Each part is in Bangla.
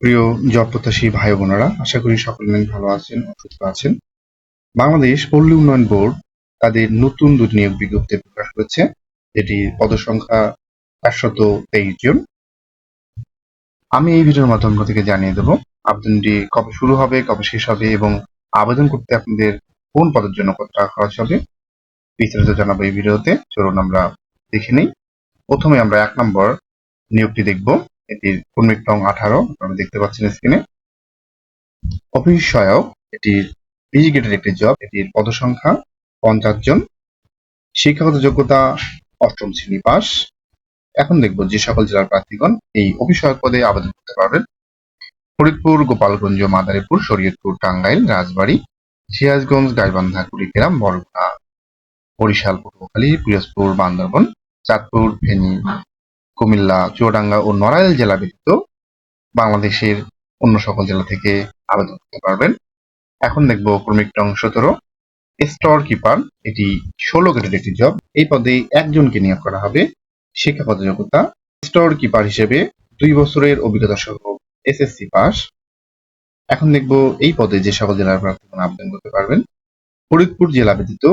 প্রিয় জব প্রত্যাশী ভাই বোনেরা, আশা করি সকলে অনেক ভালো আছেন ও সুস্থ আছেন। বাংলাদেশ পল্লী উন্নয়ন বোর্ড তাদের নতুন দুটি নিয়োগ বিজ্ঞপ্তি প্রকাশ করেছে, যেটির পদসংখ্যা ৪২৩ জন। আমি এই ভিডিওর মাধ্যমে থেকে জানিয়ে দেব আবেদনটি কবে শুরু হবে, কবে শেষ হবে এবং আবেদন করতে আপনাদের কোন পদের জন্য কত টাকা খরচ হবে বিস্তারিত জানাবো এই ভিডিওতে। চলুন আমরা দেখে নিই। প্রথমে আমরা ১ নম্বর নিয়োগটি দেখব। এটির কর্মীর নং ১৮, আপনারা দেখতে পাচ্ছেন স্ক্রিনে। অফিস সহায়ক, এটির পিজি গ্রেডের একটি জব, এটির পদসংখ্যা ৫০ জন। শিক্ষাগত যোগ্যতা অষ্টম শ্রেণী পাস। এখন দেখব যে সকল জেলার প্রার্থীগণ এই অফিস সহায়ক পদে আবেদন করতে পারবেন। ফরিদপুর, গোপালগঞ্জ, মাদারীপুর, শরীয়তপুর, টাঙ্গাইল, রাজবাড়ী, সিরাজগঞ্জ, গাইবান্ধা, কুড়িগ্রাম, বরগুনা, বরিশাল, পটুয়াখালী, পিরোজপুর, বান্দরবান, চাঁদপুর, ফেনী, কুমিল্লা, চুয়াডাঙ্গা ও নড়াইল জেলা ব্যতীত বাংলাদেশের অন্য সকল জেলা থেকে আবেদন করতে পারবেন। এখন দেখব ক্রমিক নং ১৭, স্টোর কিপার, এটি ১৬ গ্রেডের একটি জব। এই পদে একজনকে নিয়োগ করা হবে। শিক্ষাগত যোগ্যতা স্টোর কিপার হিসেবে ২ বছরের অভিজ্ঞতা সহ এসএসসি পাস। এখন দেখব এই পদে যে সকল জেলার প্রার্থীগণ আবেদন করতে পারবেন। ফরিদপুর জেলা ব্যতীত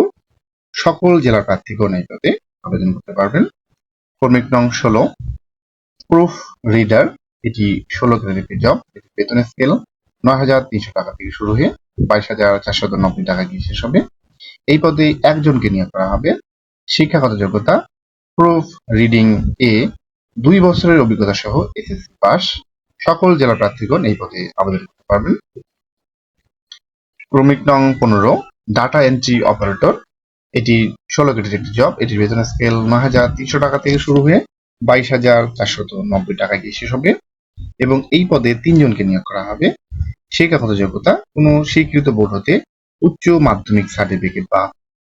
সকল জেলার প্রার্থীগণ এই পদে আবেদন করতে পারবেন। ক্রমিক নং ১৬, প্রুফ রিডার, এটি ১৬ গ্রেডের একটি জব। এটি বেতন স্কেল ৯,৩০০ টাকা থেকে শুরু হয়ে ২২,৪৯০ টাকা গিয়ে শেষ হবে। এই পদে একজনকে নিয়োগ করা হবে। শিক্ষাগত যোগ্যতা প্রুফ রিডিং এ ২ বছরের অভিজ্ঞতা সহ এসএসসি পাস। সকল জেলা প্রার্থীগণ এই পদে আবেদন করতে পারবেন। ক্রমিক নং ১৫, ডাটা এন্ট্রি অপারেটর, এটি ১৬ গ্রেডের একটি জব। এটির বেতন স্কেল ৯,৩০০ টাকা থেকে শুরু হয়ে ২২,৪৯০ টাকা গিয়ে শেষ হবে এবং এই পদে ৩ জনকে নিয়োগ করা হবে। শিক্ষাগত যোগ্যতা কোনো স্বীকৃত বোর্ড হতে উচ্চ মাধ্যমিক সার্টিফিকেট বা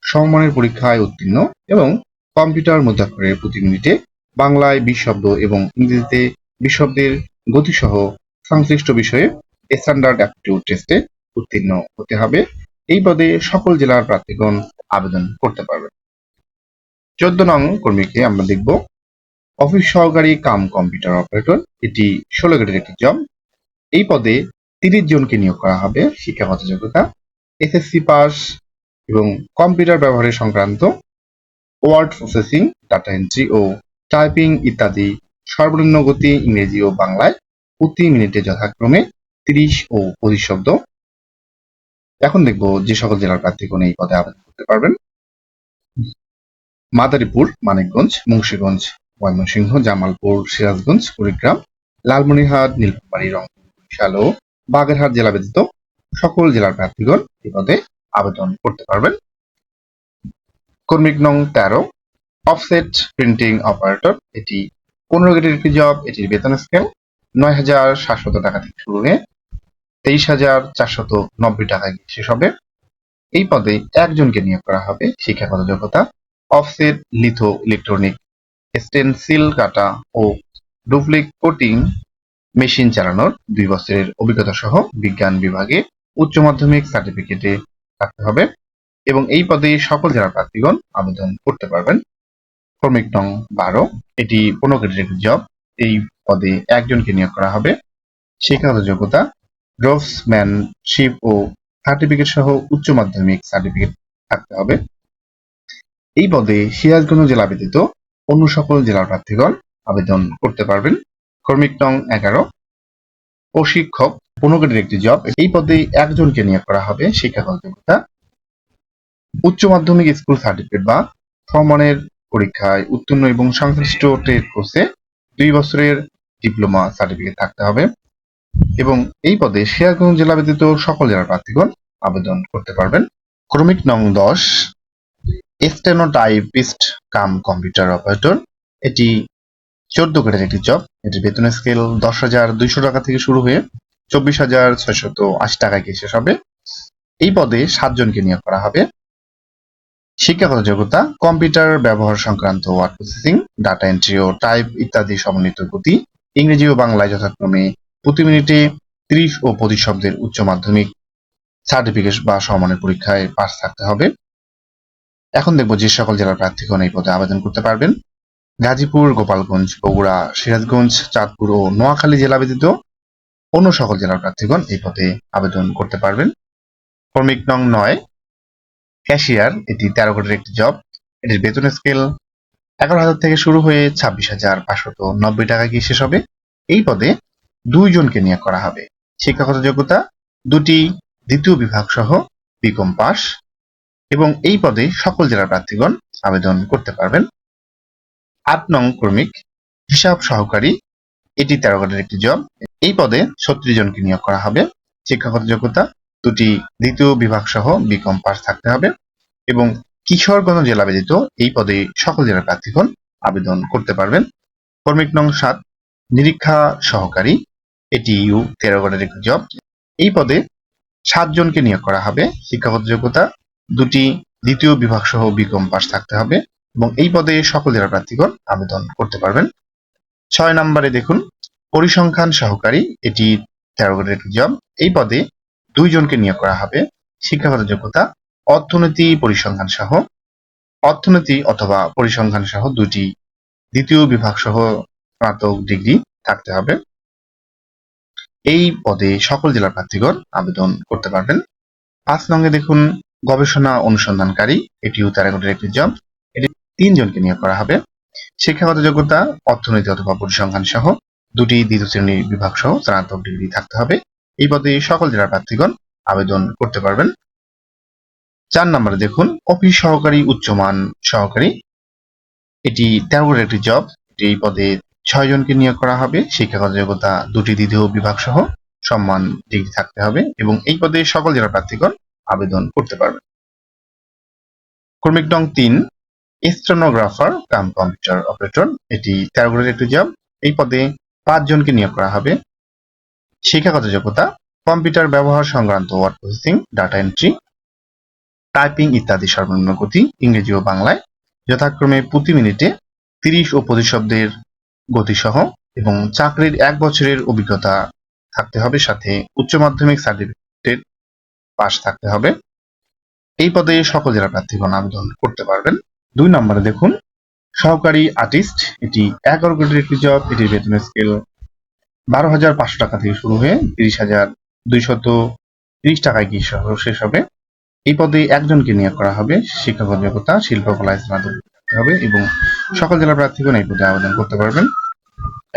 সমমানের পরীক্ষায় উত্তীর্ণ এবং কম্পিউটার মুদ্রাক্ষরে প্রতি মিনিটে বাংলায় ২০ শব্দ এবং ইংরেজিতে ২০ শব্দের গতিসহ সংশ্লিষ্ট বিষয়ে স্ট্যান্ডার্ড অ্যাপটিটিউড টেস্টে উত্তীর্ণ হতে হবে। এই পদে সকল জেলার প্রার্থীগণ আবেদন করতে পারবেন। ১৪ নং কর্মীকে আমরা দেখব অফিস সহকারী কাম কম্পিউটার অপারেটর, এটি ১৬ গ্রেডের একটি জব। এই পদে ৩০ জনকে নিয়োগ করা হবে। শিক্ষাগত যোগ্যতা এসএসসি পাস এবং কম্পিউটার ব্যবহারের সংক্রান্ত ওয়ার্ড প্রসেসিং, ডাটা এন্ট্রি ও টাইপিং ইত্যাদি সর্বনিম্ন গতি ইংরেজি ও বাংলায় প্রতি মিনিটে যথাক্রমে ৩০ ও ২৫ শব্দ। এখন দেখব যে সকল জেলার প্রার্থীগণ এই পদে আবেদন করতে পারবেন। মাদারীপুর, মানিকগঞ্জ, মুন্সিগঞ্জ, ময়মনসিংহ, জামালপুর, সিরাজগঞ্জ, কুড়িগ্রাম, লালমনিরহাট, নীলফামারী, রংপুর, বরিশাল ও বাগেরহাট জেলা ব্যতীত সকল জেলার প্রার্থীগণ এই পদে আবেদন করতে পারবেন। কর্মিক নং ১৩, অফসেট প্রিন্টিং অপারেটর, এটি ১৫ গ্রেডের একটি জব। এটির বেতন স্কেল ৯,৭০০ টাকা থেকে শুরু হয়ে ২৩,৪৯০ টাকায় শেষ হবে। এই পদে একজনকে নিয়োগ করা হবে। শিক্ষাগত যোগ্যতা অফসেট লিথো ইলেকট্রনিক স্টেনসিল কাটা ও ডুপ্লিক কোটিং মেশিন চালানোর ২ বছরের অভিজ্ঞতা সহ বিজ্ঞান বিভাগে উচ্চ মাধ্যমিক সার্টিফিকেটে থাকতে হবে এবং এই পদে সকল জেলার প্রার্থীগণ আবেদন করতে পারবেন। ক্রমিক নং ১২, এটি ১৫ গ্রেডের একটি জব। এই পদে একজনকে নিয়োগ করা হবে। শিক্ষাগত যোগ্যতা ড্রফটসম্যানশিপ ও সার্টিফিকেট সহ উচ্চ মাধ্যমিক সার্টিফিকেট থাকতে হবে। এই পদে সিরাজগঞ্জ জেলা ব্যতীত অন্য সকল জেলার প্রার্থীগণ আবেদন করতে পারবেন। ক্রমিক নং ১১, প্রশিক্ষক, ১৫ গ্রেডের একটি জব। এই পদে একজনকে নিয়োগ করা হবে। শিক্ষাগত যোগ্যতা উচ্চ মাধ্যমিক স্কুল সার্টিফিকেট বা সমমানের পরীক্ষায় উত্তীর্ণ এবং সংশ্লিষ্ট ট্রেড কোর্সে ২ বছরের ডিপ্লোমা সার্টিফিকেট থাকতে হবে এবং এই পদে সিরাজগঞ্জ জেলা ব্যতীত সকল জেলার প্রার্থীগণ আবেদন করতে পারবেন। ক্রমিক নং ১০, স্টেনোটাইপিস্ট কাম কম্পিউটার অপারেটর, এটি ১৪ গ্রেডের একটি জব। এটির বেতন স্কেল ১০,২০০ টাকা থেকে শুরু হয়ে ২৪,৬৮০ টাকায় গিয়ে শেষ হবে। এই পদে ৭ জনকে নিয়োগ করা হবে। শিক্ষাগত যোগ্যতা কম্পিউটার ব্যবহার সংক্রান্ত ওয়ার্ড প্রসেসিং, ডাটা এন্ট্রি ও টাইপ ইত্যাদি সমন্বিত গতি ইংরেজি ও বাংলায় যথাক্রমে প্রতি মিনিটে ৩০ ও ২৫ শব্দের উচ্চ মাধ্যমিক সার্টিফিকেট বা সমমানের পরীক্ষায় পাস থাকতে হবে। এখন দেখব যে সকল জেলার প্রার্থীগণ এই পদে আবেদন করতে পারবেন। গাজীপুর, গোপালগঞ্জ, বগুড়া, সিরাজগঞ্জ, চাঁদপুর ও নোয়াখালী জেলা ব্যতীত অন্য সকল জেলার প্রার্থীগণ এই পদে আবেদন করতে পারবেন। ক্রমিক নং 9 ক্যাশিয়ার, এটি 13 গ্রেডের একটি জব। এটির বেতন স্কেল 11,000 থেকে শুরু হয়ে 26,590 টাকা গিয়ে শেষ হবে। এই পদে 2 জনকে নিয়োগ করা হবে। শিক্ষাগত যোগ্যতা 2টি দ্বিতীয় বিভাগ সহ বিকম পাস, এবং এই পদে সকল জেলার প্রার্থীগণ আবেদন করতে পারবেন। 8 নং ক্রমিক হিসাব সহকারী, এটি 13 গ্রেডের একটি জব। এই পদে 36 জনকে নিয়োগ করা হবে। শিক্ষাগত যোগ্যতা 2টি দ্বিতীয় বিভাগ সহ বিকম পাস থাকতে হবে, এবং কিশোরগঞ্জ জেলা ব্যতীত এই পদে সকল জেলার প্রার্থীগণ আবেদন করতে পারবেন। ক্রমিক নং 7 নিরীক্ষা সহকারী, এটি 13 গ্রেডের একটি জব। এই পদে 7 জনকে নিয়োগ করা হবে। শিক্ষাগত যোগ্যতা 2টি দ্বিতীয় বিভাগ সহ বিকম পাস থাকতে হবে, এবং এই পদে সকল জেলার প্রার্থীগণ আবেদন করতে পারবেন। 6 নম্বরে দেখুন পরিসংখ্যান সহকারী, এটি 13 গ্রেডের একটি জব। এই পদে 2 জনকে নিয়োগ করা হবে। শিক্ষাগত যোগ্যতা অর্থনীতি পরিসংখ্যান সহ অর্থনীতি অথবা পরিসংখ্যান সহ 2টি দ্বিতীয় বিভাগ সহ স্নাতক ডিগ্রি থাকতে হবে। এই পদে সকল জেলার প্রার্থীগণ আবেদন করতে পারবেন। 5 নঙ্গে দেখুন গবেষণা অনুসন্ধানকারী, এটিও 13 গ্রেডের একটি জব। এটি 3 জনকে নিয়োগ করা হবে। শিক্ষাগত যোগ্যতা অর্থনীতি অথবা পরিসংখ্যান সহ 2টি দ্বিতীয় শ্রেণীর বিভাগ সহ স্নাতক ডিগ্রি থাকতে হবে। এই পদে সকল জেলার প্রার্থীগণ আবেদন করতে পারবেন। 4 নম্বরে দেখুন অফিস সহকারী উচ্চমান সহকারী, এটি 13 গ্রেডের একটি জব। এই পদে 6 জনকে নিয়োগ করা হবে। শিক্ষাগত যোগ্যতা 2টি দ্বিতীয় বিভাগ সহ সম্মান ডিগ্রি থাকতে হবে, এবং এই পদে সকল জেলার প্রার্থীগণ আবেদন করতে পারবেন। ক্রমিক নং 3 স্টেনোগ্রাফার কাম কম্পিউটার অপারেটর, এটি 13 গ্রেডের একটি জব। এই পদে 5 জনকে নিয়োগ করা হবে। শিক্ষাগত যোগ্যতা কম্পিউটার ব্যবহার সংক্রান্ত word processing, data entry, typing ইত্যাদি সর্বনিম্ন গতি ইংরেজি ও বাংলায় যথাক্রমে প্রতি মিনিটে 30 ও 25 শব্দের গতিসহ, এবং চাকরির 1 বছরের অভিজ্ঞতা থাকতে হবে, সাথে উচ্চ মাধ্যমিক সার্টিফিকেট পাস থাকতে হবে। এই পদে সকল জেলা প্রার্থীগণ আবেদন করতে পারবেন। 2 নম্বরে দেখুন সহকারী আর্টিস্ট, এটি 11 গ্রেডের একটি জব। এটির বেতন স্কেল 12,500 টাকা থেকে শুরু হয়ে 30,230 টাকায় গিয়ে শেষ হবে। এই পদে 1 জনকে নিয়োগ করা হবে। শিক্ষাগত যোগ্যতা শিল্পকলায় স্নাতক থাকতে হবে, এবং সকল জেলা প্রার্থীগণ এই পদে আবেদন করতে পারবেন।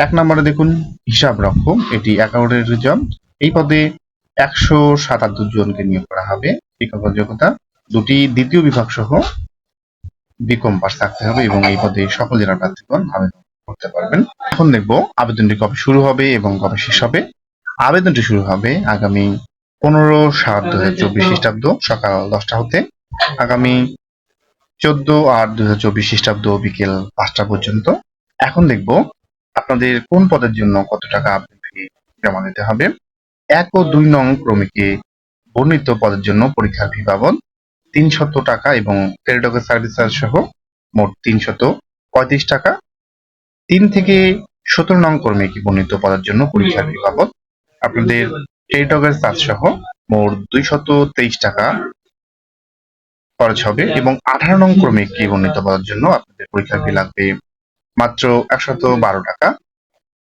1 নম্বরে দেখুন হিসাব রক্ষক, এটি 11 গ্রেডের জব। এই পদে 177 জনকে নিয়োগ করা হবে। শিক্ষাগত যোগ্যতা 2টি দ্বিতীয় বিভাগ সহ বিকম পাস থাকতে হবে, এবং এই পদে সকল জেলার প্রার্থীগণ আবেদন করতে পারবেন। এখন দেখব আবেদনটি কবে শুরু হবে এবং কবে শেষ হবে। আবেদনটি শুরু হবে আগামী 15/7/2024 খ্রিস্টাব্দ সকাল 10টা হতে আগামী 14/8/2024 খ্রিস্টাব্দ বিকেল 5টা পর্যন্ত। এখন দেখব আপনাদের কোন পদের জন্য কত টাকা আবেদন ফি জমা দিতে হবে। 1 ও 2 নং ক্রমিকে বর্ণিত পদের জন্য পরীক্ষার ফি বাবদ 300 টাকা এবং টেলিটকের সার্ভিস চার্জ সহ মোট 335 টাকা। 3 থেকে 17 নং ক্রমিকে বর্ণিত পদের জন্য পরীক্ষার ফি বাবদ আপনাদের টেলিটকের চার্জ সহ মোট 223 টাকা খরচ হবে, এবং 18 নং ক্রমিকে বর্ণিত পদের জন্য আপনাদের পরীক্ষার ফি লাগবে মাত্র 112 টাকা।